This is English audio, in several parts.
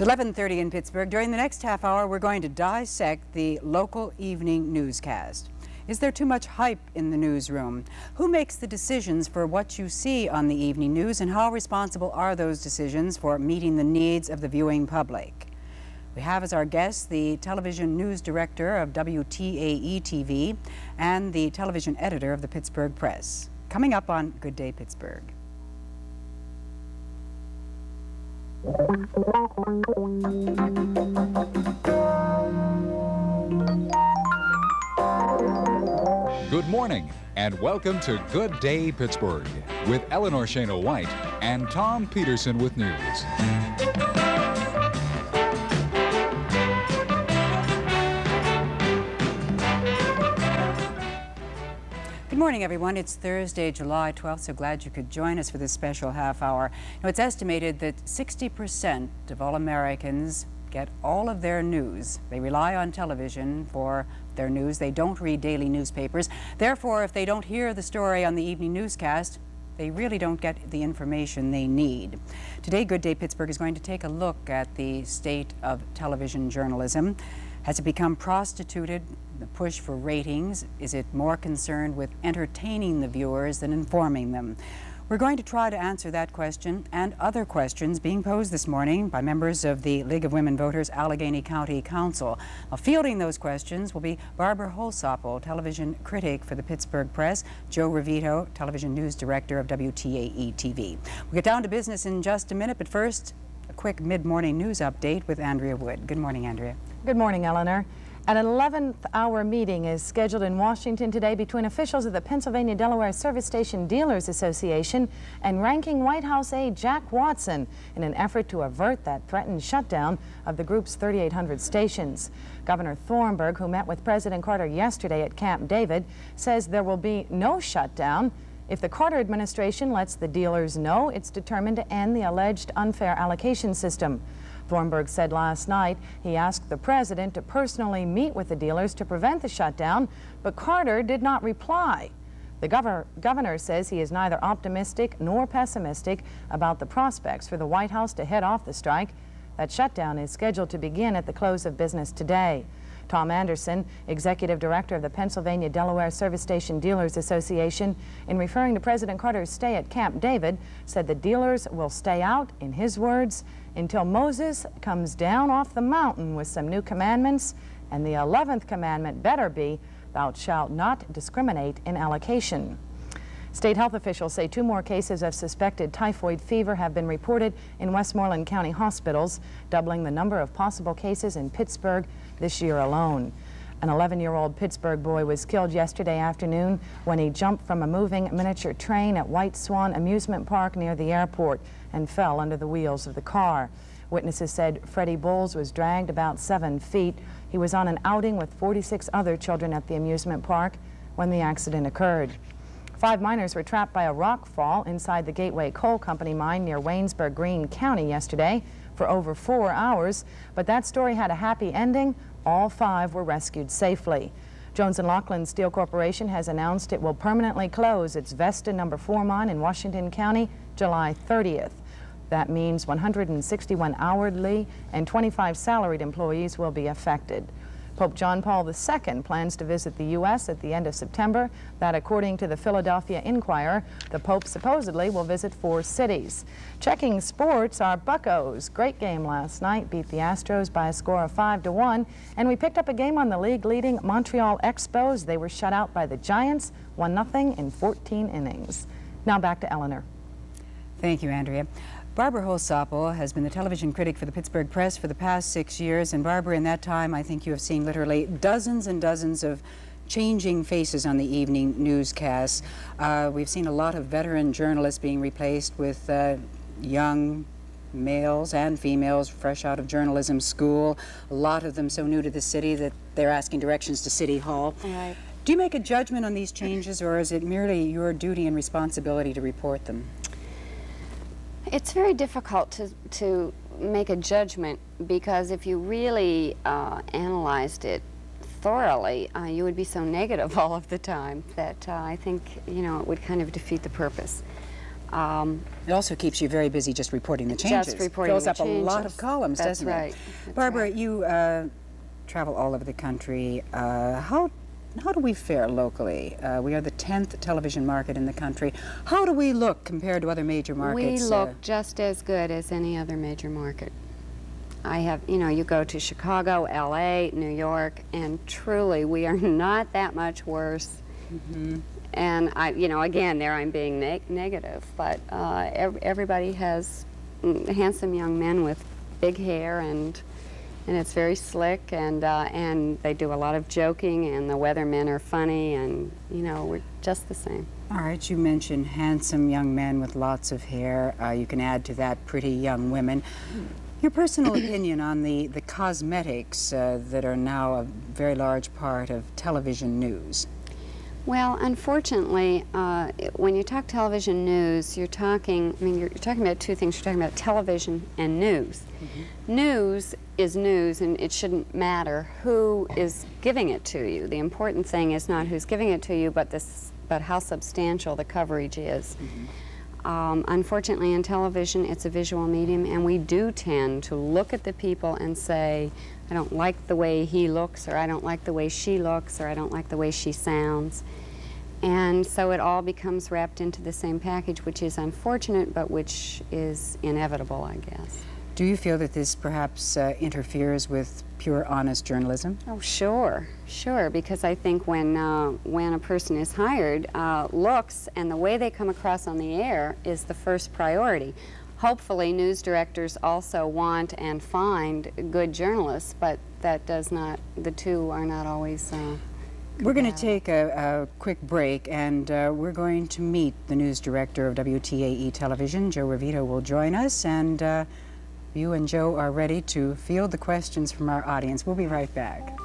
It's 11:30 in Pittsburgh. During the next half hour, we're going to dissect the local evening newscast. Is there too much hype in the newsroom? Who makes the decisions for what you see on the evening news, and how responsible are those decisions for meeting the needs of the viewing public? We have as our guests the television news director of WTAE TV and the television editor of the Pittsburgh Press. Coming up on Good Day Pittsburgh. Good morning and welcome to Good Day Pittsburgh with Eleanor Schano White and Tom Peterson with news. Good morning, everyone. It's Thursday, July 12th, so glad you could join us for this special half hour. Now, it's estimated that 60% of all Americans get all of their news. They rely on television for their news. They don't read daily newspapers. Therefore, if they don't hear the story on the evening newscast, they really don't get the information they need. Today, Good Day Pittsburgh is going to take a look at the state of television journalism. Has it become prostituted? The push for ratings? Is it more concerned with entertaining the viewers than informing them? We're going to try to answer that question and other questions being posed this morning by members of the League of Women Voters Allegheny County Council. Now, fielding those questions will be Barbara Holsopple, television critic for the Pittsburgh Press, Joe Rovitto, television news director of WTAE TV. We'll get down to business in just a minute, but first, a quick mid-morning news update with Andrea Wood. Good morning, Andrea. Good morning, Eleanor. An 11th hour meeting is scheduled in Washington today between officials of the Pennsylvania-Delaware Service Station Dealers Association and ranking White House aide Jack Watson in an effort to avert that threatened shutdown of the group's 3,800 stations. Governor Thornburg, who met with President Carter yesterday at Camp David, says there will be no shutdown if the Carter administration lets the dealers know it's determined to end the alleged unfair allocation system. Thornburg said last night he asked the president to personally meet with the dealers to prevent the shutdown, but Carter did not reply. The governor says he is neither optimistic nor pessimistic about the prospects for the White House to head off the strike. That shutdown is scheduled to begin at the close of business today. Tom Anderson, executive director of the Pennsylvania-Delaware Service Station Dealers Association, in referring to President Carter's stay at Camp David, said the dealers will stay out, in his words, until Moses comes down off the mountain with some new commandments, and the 11th commandment better be, thou shalt not discriminate in allocation. State health officials say 2 more cases of suspected typhoid fever have been reported in Westmoreland County hospitals, doubling the number of possible cases in Pittsburgh this year alone. An 11-year-old Pittsburgh boy was killed yesterday afternoon when he jumped from a moving miniature train at White Swan Amusement Park near the airport and fell under the wheels of the car. Witnesses said Freddie Bowles was dragged about 7 feet. He was on an outing with 46 other children at the amusement park when the accident occurred. 5 miners were trapped by a rock fall inside the Gateway Coal Company mine near Waynesburg, Greene County yesterday for over 4 hours, but that story had a happy ending. All 5 were rescued safely. Jones & Laughlin Steel Corporation has announced it will permanently close its Vesta No. 4 mine in Washington County July 30th. That means 161 hourly and 25 salaried employees will be affected. Pope John Paul II plans to visit the U.S. at the end of September. That, according to the Philadelphia Inquirer, the Pope supposedly will visit 4 cities. Checking sports, our Buccos. Great game last night, beat the Astros by a score of 5-1. And we picked up a game on the league-leading Montreal Expos. They were shut out by the Giants, 1-0 in 14 innings. Now back to Eleanor. Thank you, Andrea. Barbara Holsopple has been the television critic for the Pittsburgh Press for the past 6 years. And Barbara, in that time, I think you have seen literally dozens and dozens of changing faces on the evening newscasts. We've seen a lot of veteran journalists being replaced with young males and females fresh out of journalism school. A lot of them so new to the city that they're asking directions to City Hall. Right. Do you make a judgment on these changes, or is it merely your duty and responsibility to report them? It's very difficult to make a judgment, because if you really analyzed it thoroughly, you would be so negative all of the time that I think, you know, it would kind of defeat the purpose. It also keeps you very busy just reporting the changes. Just reporting Fills the up a lot of changes. columns, That's doesn't right. it? That's Barbara, right. you travel all over the country. How do we fare locally? We are the 10th television market in the country. How do we look compared to other major markets? We look just as good as any other major market. You go to Chicago, LA, New York, and truly we are not that much worse. Mm-hmm. And again, there I'm being negative, but everybody has handsome young men with big hair, and it's very slick, and they do a lot of joking, and the weathermen are funny, and we're just the same. All right, you mentioned handsome young men with lots of hair. You can add to that pretty young women. Your personal opinion on the cosmetics that are now a very large part of television news? Well, unfortunately, when you talk television news, you're talking about two things. You're talking about television and news. Mm-hmm. News is news, and it shouldn't matter who is giving it to you. The important thing is not who's giving it to you, but how substantial the coverage is. Mm-hmm. Unfortunately, in television, it's a visual medium, and we do tend to look at the people and say, I don't like the way he looks, or I don't like the way she looks, or I don't like the way she sounds. And so it all becomes wrapped into the same package, which is unfortunate, but which is inevitable, I guess. Do you feel that this perhaps interferes with pure, honest journalism? Oh, sure, because I think when a person is hired, looks and the way they come across on the air is the first priority. Hopefully, news directors also want and find good journalists, but that does not, the two are not always We're going to take a quick break, and we're going to meet the news director of WTAE Television. Joe Rovitto will join us, and you and Joe are ready to field the questions from our audience. We'll be right back.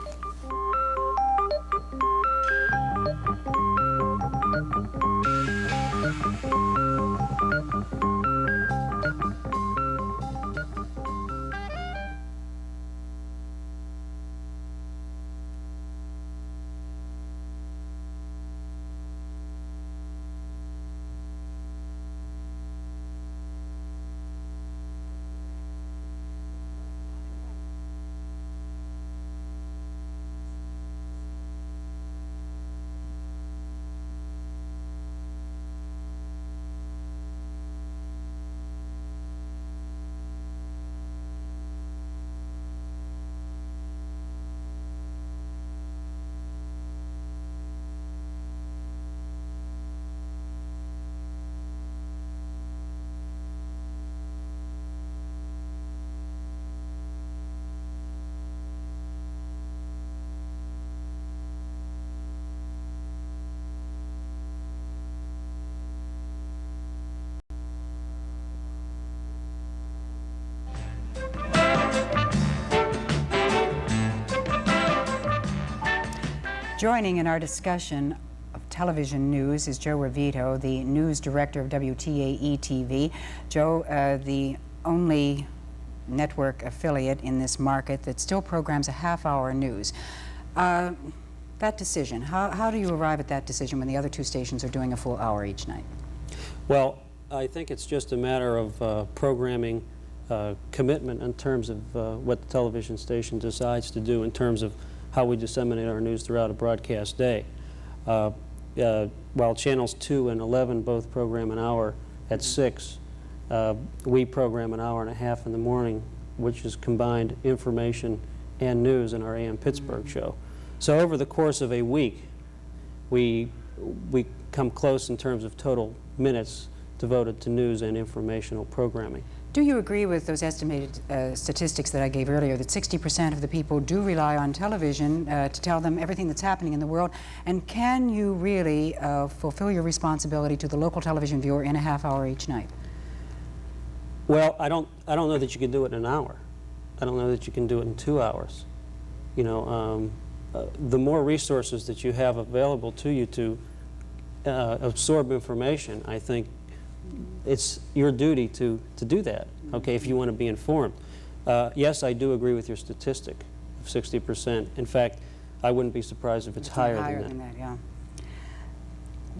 Joining in our discussion of television news is Joe Rovitto, the news director of WTAE TV. Joe, the only network affiliate in this market that still programs a half-hour news. That decision, how do you arrive at that decision when the other two stations are doing a full hour each night? Well, I think it's just a matter of programming commitment in terms of what the television station decides to do in terms of how we disseminate our news throughout a broadcast day. While channels 2 and 11 both program an hour at 6, we program an hour and a half in the morning, which is combined information and news in our AM Pittsburgh show. So over the course of a week, we come close in terms of total minutes devoted to news and informational programming. Do you agree with those estimated statistics that I gave earlier, that 60% of the people do rely on television to tell them everything that's happening in the world? And can you really fulfill your responsibility to the local television viewer in a half hour each night? Well, I don't know that you can do it in an hour. I don't know that you can do it in 2 hours. You know, the more resources that you have available to you to absorb information, I think it's your duty to do that, okay, if you want to be informed. Yes, I do agree with your statistic of 60%. In fact, I wouldn't be surprised if it's higher than that. Yeah.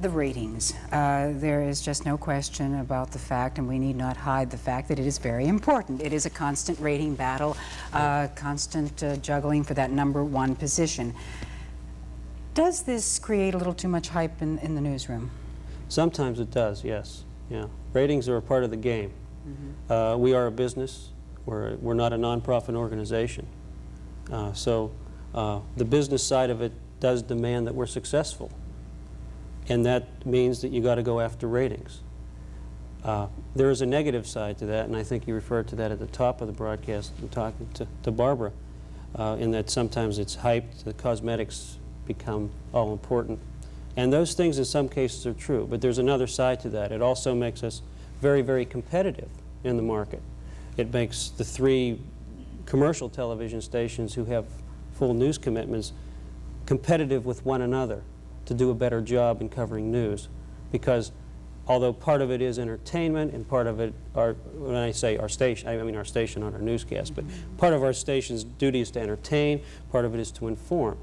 The ratings. There is just no question about the fact, and we need not hide the fact, that it is very important. It is a constant rating battle, constant juggling for that #1 position. Does this create a little too much hype in the newsroom? Sometimes it does, yes. Yeah. Ratings are a part of the game. We are a business. We're not a nonprofit organization. So the business side of it does demand that we're successful. And that means that you got to go after ratings. There is a negative side to that, and I think you referred to that at the top of the broadcast in talking to Barbara, in that sometimes it's hyped, the cosmetics become all important. And those things in some cases are true, but there's another side to that. It also makes us very, very competitive in the market. It makes the 3 commercial television stations who have full news commitments competitive with one another to do a better job in covering news, because although part of it is entertainment and part of it when I say our station, I mean our station on our newscast, but part of our station's duty is to entertain, part of it is to inform.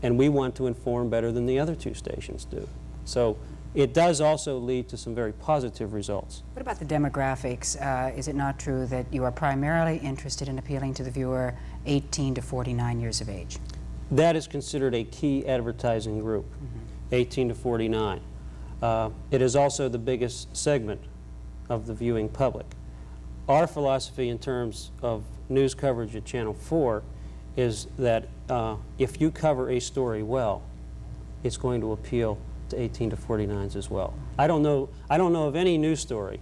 And we want to inform better than the other 2 stations do. So it does also lead to some very positive results. What about the demographics? Is it not true that you are primarily interested in appealing to the viewer 18 to 49 years of age? That is considered a key advertising group, 18 to 49. It is also the biggest segment of the viewing public. Our philosophy in terms of news coverage at Channel 4 is that if you cover a story well, it's going to appeal to 18 to 49s as well. I don't know of any news story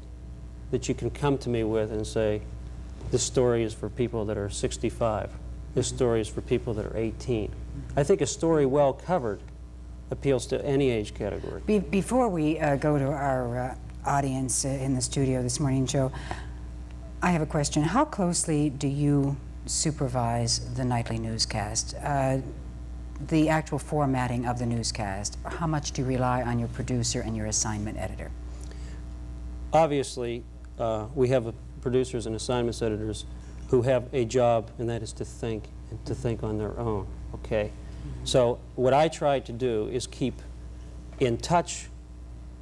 that you can come to me with and say, this story is for people that are 65. This story is for people that are 18. I think a story well covered appeals to any age category. Before we go to our audience in the studio this morning, Joe, I have a question. How closely do you supervise the nightly newscast? The actual formatting of the newscast. How much do you rely on your producer and your assignment editor? Obviously, we have producers and assignments editors who have a job, and that is to think, and to think on their own, okay? So what I try to do is keep in touch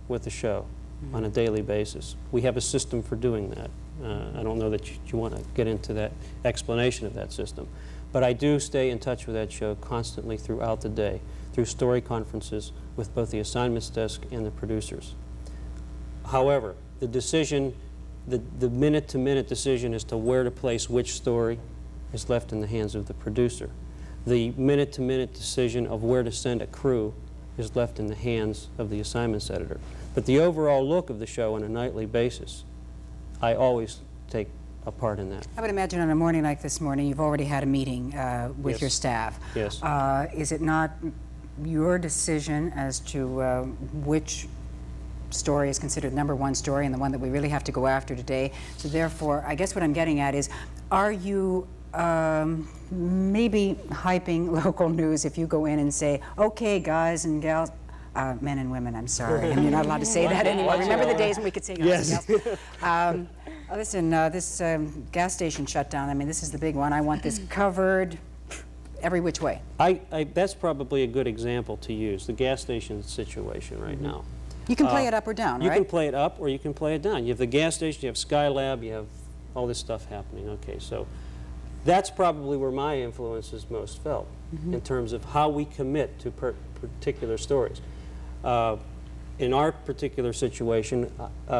with the show on a daily basis. We have a system for doing that. I don't know that you want to get into that explanation of that system, but I do stay in touch with that show constantly throughout the day, through story conferences with both the assignments desk and the producers. However, the decision, the minute-to-minute decision as to where to place which story is left in the hands of the producer. The minute-to-minute decision of where to send a crew is left in the hands of the assignments editor. But the overall look of the show on a nightly basis, I always take a part in that. I would imagine on a morning like this morning, you've already had a meeting with your staff. Yes. Is it not your decision as to which story is considered #1 story and the one that we really have to go after today? So therefore, I guess what I'm getting at is, are you maybe hyping local news if you go in and say, okay, guys and gals, men and women, I'm sorry, and you're not allowed to say that anymore. Remember the days when we could say guys and gals? Listen, this gas station shutdown, I mean, this is the big one. I want this covered every which way. That's probably a good example to use, the gas station situation right now. You can play it up or down, right? You can play it up or you can play it down. You have the gas station, you have Skylab, you have all this stuff happening. Okay, so that's probably where my influence is most felt in terms of how we commit to particular stories. In our particular situation,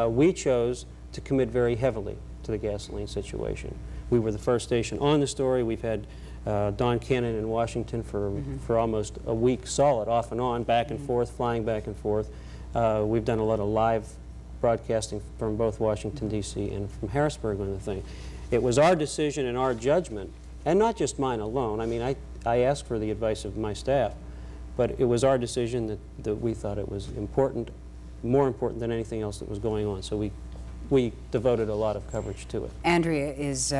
we chose to commit very heavily to the gasoline situation. We were the first station on the story. We've had Don Cannon in Washington for almost a week solid, off and on, back and forth, flying back and forth. We've done a lot of live broadcasting from both Washington, D.C. and from Harrisburg on the thing. It was our decision and our judgment, and not just mine alone. I mean, I asked for the advice of my staff, but it was our decision that we thought it was important, more important than anything else that was going on. So we devoted a lot of coverage to it. Andrea is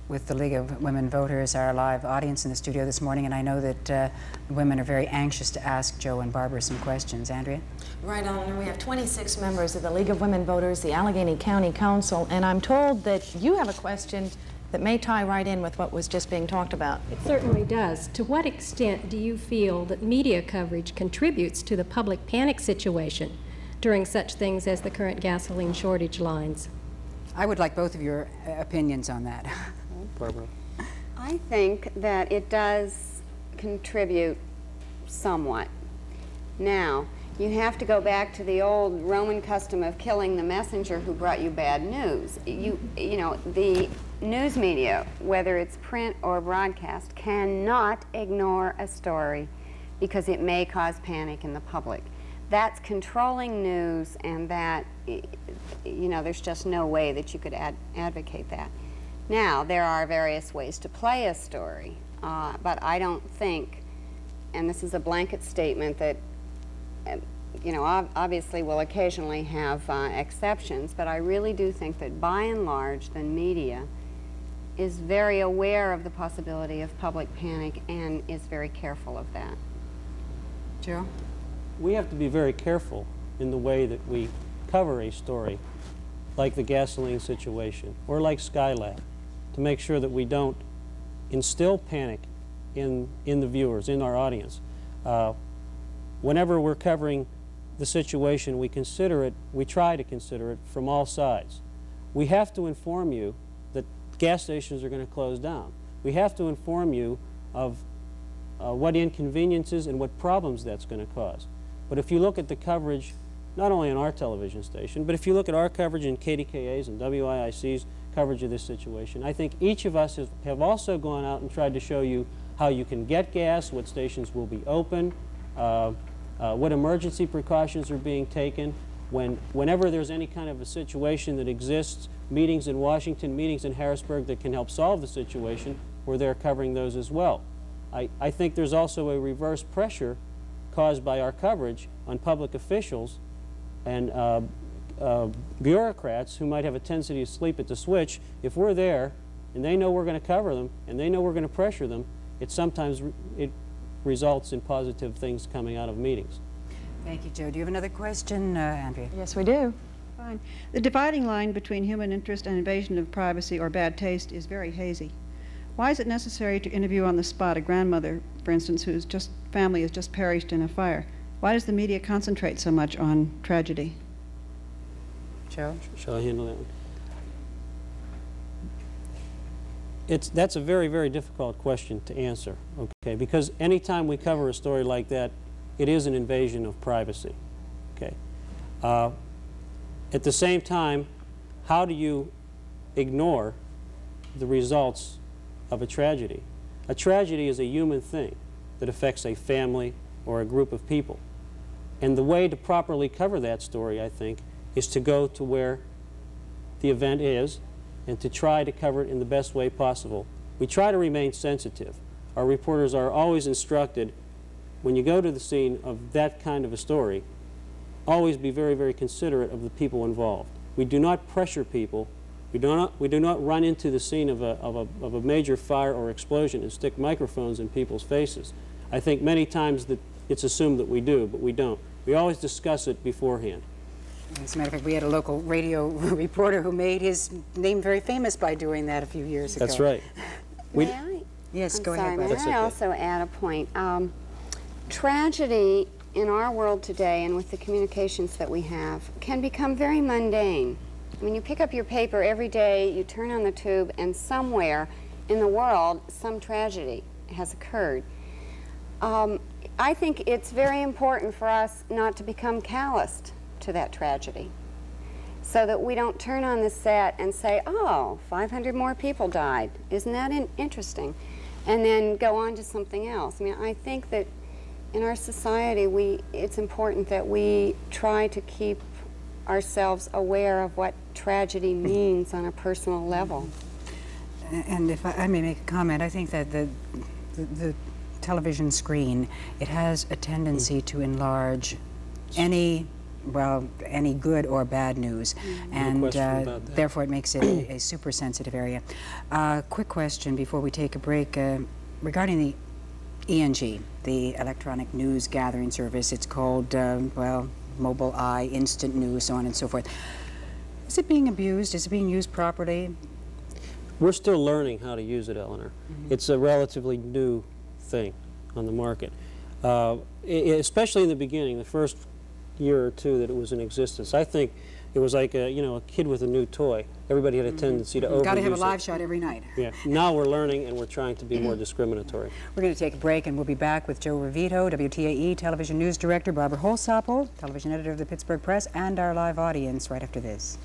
with the League of Women Voters, our live audience in the studio this morning, and I know that the women are very anxious to ask Joe and Barbara some questions. Andrea? Right, Eleanor. We have 26 members of the League of Women Voters, the Allegheny County Council, and I'm told that you have a question that may tie right in with what was just being talked about. It certainly does. To what extent do you feel that media coverage contributes to the public panic situation during such things as the current gasoline shortage lines? I would like both of your opinions on that. Barbara? I think that it does contribute somewhat. Now, you have to go back to the old Roman custom of killing the messenger who brought you bad news. You know, the news media, whether it's print or broadcast, cannot ignore a story because it may cause panic in the public. That's controlling news, and that, you know, there's just no way that you could advocate that. Now, there are various ways to play a story, but I don't think, and this is a blanket statement that, you know, obviously will occasionally have exceptions, but I really do think that by and large the media is very aware of the possibility of public panic and is very careful of that. Joe? We have to be very careful in the way that we cover a story like the gasoline situation or like Skylab to make sure that we don't instill panic in the viewers, in our audience. Whenever we're covering the situation, we try to consider it from all sides. We have to inform you that gas stations are going to close down. We have to inform you of what inconveniences and what problems that's going to cause. But if you look at the coverage, not only on our television station, but if you look at our coverage in KDKA's and WIIC's coverage of this situation, I think each of us have also gone out and tried to show you how you can get gas, what stations will be open, what emergency precautions are being taken. Whenever there's any kind of a situation that exists, meetings in Washington, meetings in Harrisburg that can help solve the situation, we're there covering those as well. I think there's also a reverse pressure caused by our coverage on public officials and bureaucrats who might have a tendency to sleep at the switch. If we're there and they know we're going to cover them and they know we're going to pressure them, it results in positive things coming out of meetings. Thank you, Joe. Do you have another question, Andrea? Yes, we do. Fine. The dividing line between human interest and invasion of privacy or bad taste is very hazy. Why is it necessary to interview on the spot a grandmother, for instance, whose family has just perished in a fire? Why does the media concentrate so much on tragedy? Joe? Shall I handle that one? That's a very, very difficult question to answer, okay? Because anytime we cover a story like that, it is an invasion of privacy, okay? At the same time, how do you ignore the results of a tragedy? A tragedy is a human thing that affects a family or a group of people. And the way to properly cover that story, I think, is to go to where the event is and to try to cover it in the best way possible. We try to remain sensitive. Our reporters are always instructed, when you go to the scene of that kind of a story, always be very, very considerate of the people involved. We do not pressure people. We do not run into the scene of a major fire or explosion and stick microphones in people's faces. I think many times that it's assumed that we do, but we don't. We always discuss it beforehand. As a matter of fact, we had a local radio reporter who made his name very famous by doing that a few years ago. That's right. May I? Yes, I'm go sorry, ahead. may Barbara. That's I okay. also add a point? Tragedy in our world today and with the communications that we have can become very mundane. I mean, you pick up your paper every day, you turn on the tube, and somewhere in the world some tragedy has occurred. I think it's very important for us not to become calloused to that tragedy, so that we don't turn on the set and say, oh, 500 more people died. Isn't that interesting? And then go on to something else. I mean, I think that in our society, it's important that we try to keep ourselves aware of what tragedy means on a personal level. And if I may make a comment, I think that the television screen, it has a tendency to enlarge any good or bad news, and question about that. therefore it makes it a super sensitive area. Quick question before we take a break regarding the ENG, the electronic news gathering service. It's called Mobile Eye, Instant News, so on and so forth. Is it being abused? Is it being used properly? We're still learning how to use it, Eleanor. It's a relatively new thing on the market, especially in the beginning, the first year or two that it was in existence. I think it was like a kid with a new toy. Everybody had a tendency to overuse it. Got to have a live shot every night. Yeah. Now we're learning, and we're trying to be more discriminatory. We're going to take a break, and we'll be back with Joe Rovitto, WTAE television news director, Barbara Holsopple, television editor of the Pittsburgh Press, and our live audience right after this.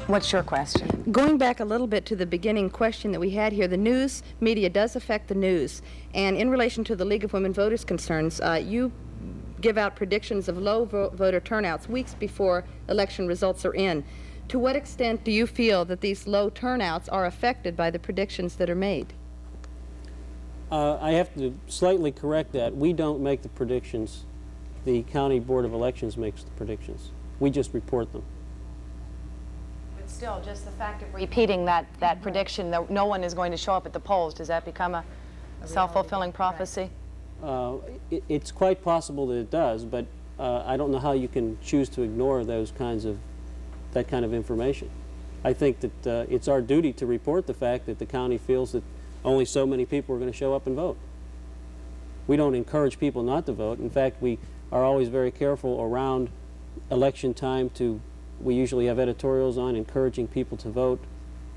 What's your question? Going back a little bit to the beginning question that we had here, the news media does affect the news. And in relation to the League of Women Voters concerns, you give out predictions of low voter turnouts weeks before election results are in. To what extent do you feel that these low turnouts are affected by the predictions that are made? I have to slightly correct that. We don't make the predictions. The County Board of Elections makes the predictions. We just report them. But still, just the fact of repeating that prediction that no one is going to show up at the polls, does that become a self-fulfilling prophecy? It's quite possible that it does, but I don't know how you can choose to ignore that kind of information. I think that it's our duty to report the fact that the county feels that only so many people are going to show up and vote. We don't encourage people not to vote. In fact, we are always very careful around election time we usually have editorials on encouraging people to vote.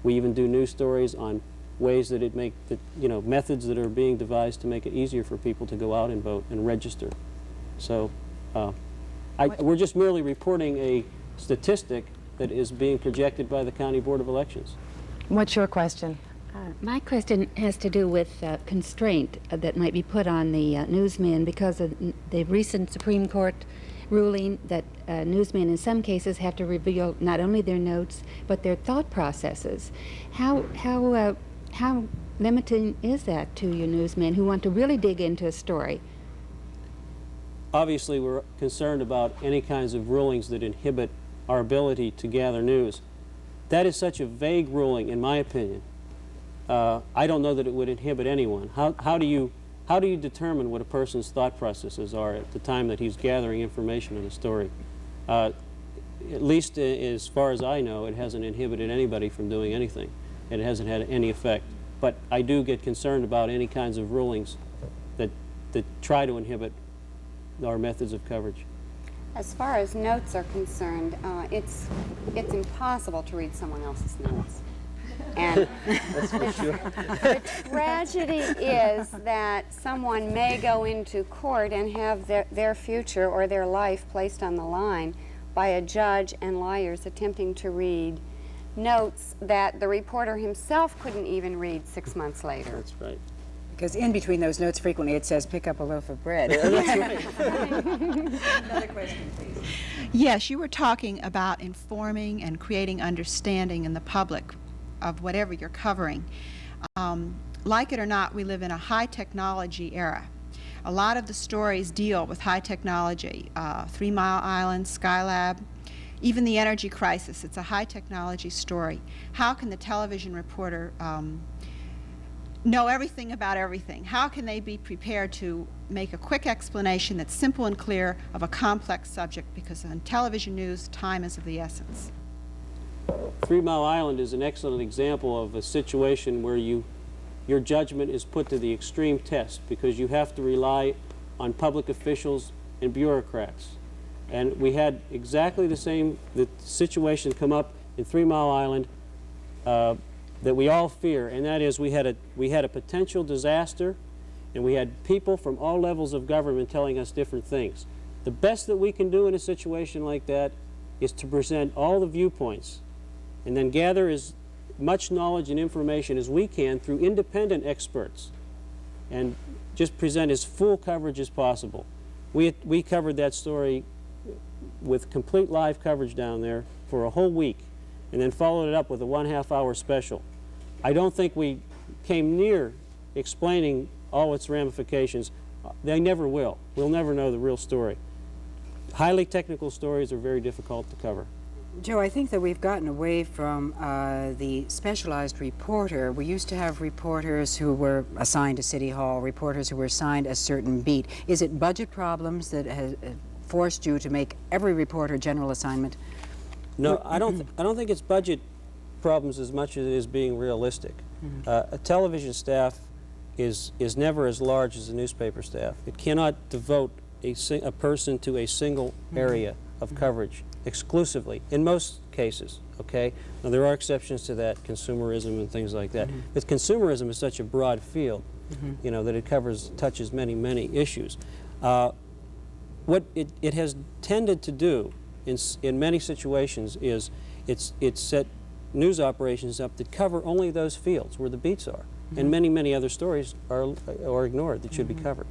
We even do news stories on ways that methods that are being devised to make it easier for people to go out and vote and register. So we're just merely reporting a statistic that is being projected by the County Board of Elections. What's your question? My question has to do with constraint that might be put on the newsmen because of the recent Supreme Court ruling that newsmen in some cases have to reveal not only their notes but their thought processes. How limiting is that to your newsmen who want to really dig into a story? Obviously, we're concerned about any kinds of rulings that inhibit our ability to gather news. That is such a vague ruling, in my opinion. I don't know that it would inhibit anyone. How do you determine what a person's thought processes are at the time that he's gathering information in a story? At least as far as I know, it hasn't inhibited anybody from doing anything. It hasn't had any effect. But I do get concerned about any kinds of rulings that try to inhibit our methods of coverage. As far as notes are concerned, it's impossible to read someone else's notes. And the tragedy is that someone may go into court and have their future or their life placed on the line by a judge and lawyers attempting to read notes that the reporter himself couldn't even read 6 months later. That's right. Because in between those notes, frequently it says, pick up a loaf of bread. Another question, please. Yes, you were talking about informing and creating understanding in the public of whatever you're covering. Like it or not, we live in a high technology era. A lot of the stories deal with high technology, 3 Mile Island, Skylab, even the energy crisis. It's a high technology story. How can the television reporter know everything about everything? How can they be prepared to make a quick explanation that's simple and clear of a complex subject? Because in television news, time is of the essence. 3 Mile Island is an excellent example of a situation where you your judgment is put to the extreme test because you have to rely on public officials and bureaucrats. And we had exactly the situation come up in 3 Mile Island that we all fear, and that is we had a potential disaster, and we had people from all levels of government telling us different things. The best that we can do in a situation like that is to present all the viewpoints and then gather as much knowledge and information as we can through independent experts and just present as full coverage as possible. We covered that story with complete live coverage down there for a whole week and then followed it up with a 1/2 hour special. I don't think we came near explaining all its ramifications. They never will. We'll never know the real story. Highly technical stories are very difficult to cover. Joe, I think that we've gotten away from the specialized reporter. We used to have reporters who were assigned to City Hall, reporters who were assigned a certain beat. Is it budget problems that has forced you to make every reporter general assignment? No, I don't think it's budget problems as much as it is being realistic. A television staff is never as large as a newspaper staff. It cannot devote a person to a single area of coverage exclusively, in most cases, okay? Now, there are exceptions to that, consumerism and things like that. But consumerism is such a broad field, you know, that it touches many, many issues. What it has tended to do in many situations is it's set news operations up that cover only those fields where the beats are. And many, many other stories are ignored that should be covered.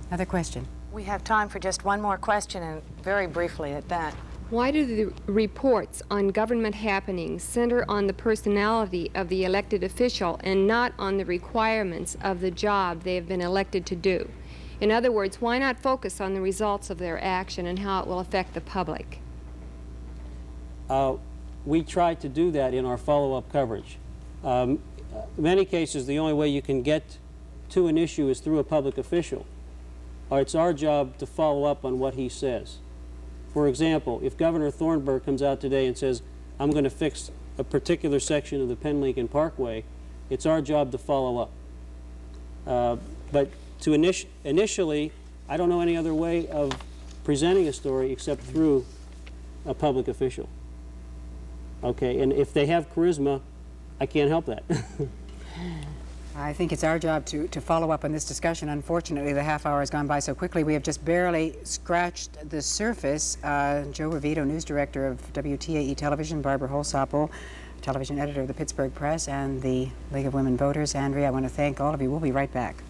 Another question. We have time for just one more question, and very briefly at that. Why do the reports on government happenings center on the personality of the elected official and not on the requirements of the job they have been elected to do? In other words, why not focus on the results of their action and how it will affect the public? We try to do that in our follow-up coverage. In many cases, the only way you can get to an issue is through a public official. It's our job to follow up on what he says. For example, if Governor Thornburg comes out today and says, I'm going to fix a particular section of the Penn Lincoln Parkway, it's our job to follow up. But to initially, I don't know any other way of presenting a story except through a public official. Okay, and if they have charisma, I can't help that. I think it's our job to follow up on this discussion. Unfortunately, the half hour has gone by so quickly. We have just barely scratched the surface. Joe Rovitto, news director of WTAE Television, Barbara Holsopple, television editor of the Pittsburgh Press and the League of Women Voters. Andrea, I want to thank all of you. We'll be right back.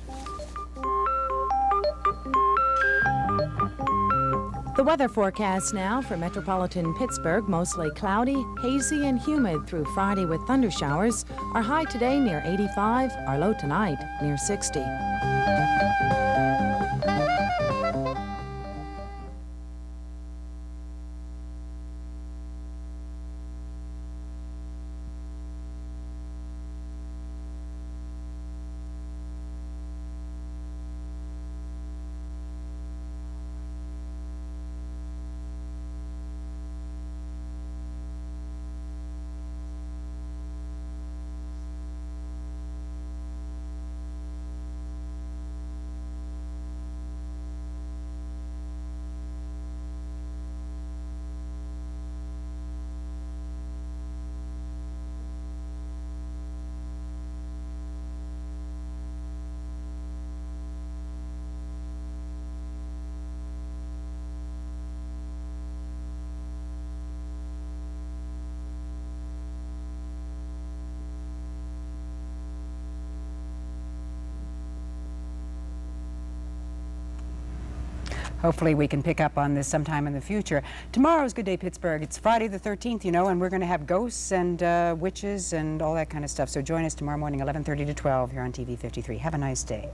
The weather forecast now for metropolitan Pittsburgh, mostly cloudy, hazy, and humid through Friday with thunder showers. Our high today near 85, our low tonight near 60. Hopefully we can pick up on this sometime in the future. Tomorrow's Good Day Pittsburgh. It's Friday the 13th, you know, and we're going to have ghosts and witches and all that kind of stuff. So join us tomorrow morning, 11:30 to 12 here on TV 53. Have a nice day.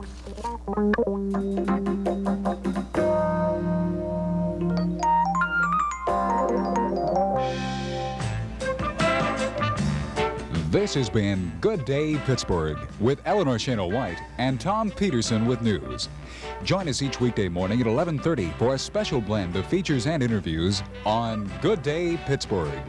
This has been Good Day Pittsburgh with Eleanor Schano White and Tom Peterson with news. Join us each weekday morning at 11:30 for a special blend of features and interviews on Good Day Pittsburgh.